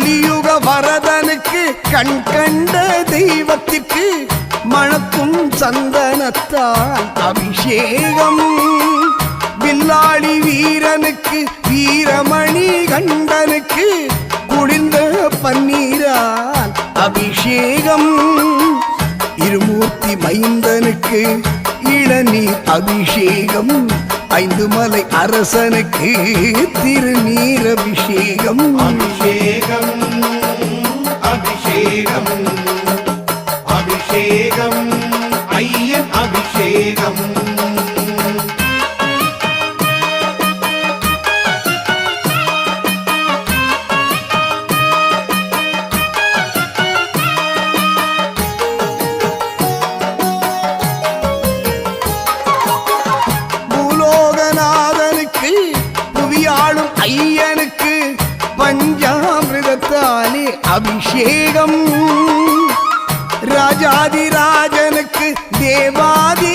கலியுக வரதனுக்கு கண் கண்ட தெய்வத்திற்கு மணக்கும் சந்தனத்தால் அபிஷேகம். வில்லாளி வீரனுக்கு வீரமணி கண்டனுக்கு குளிர்ந்த பன்னீரால் அபிஷேகம். இருமூர்த்தி மைந்தனுக்கு இளநீர் அபிஷேகம். ஐந்து மலை அரசனுக்கு திருநீர் அபிஷேகம். அபிஷேகம் அபிஷேகம் அபிஷேகம் ஐயன் அபிஷேகம். பூலோகநாதனுக்கு புவியாளும் ஐயனுக்கு பஞ்சாமிரதத்தாலே அபிஷேகம். ராஜாதிராஜனுக்கு தேவாதி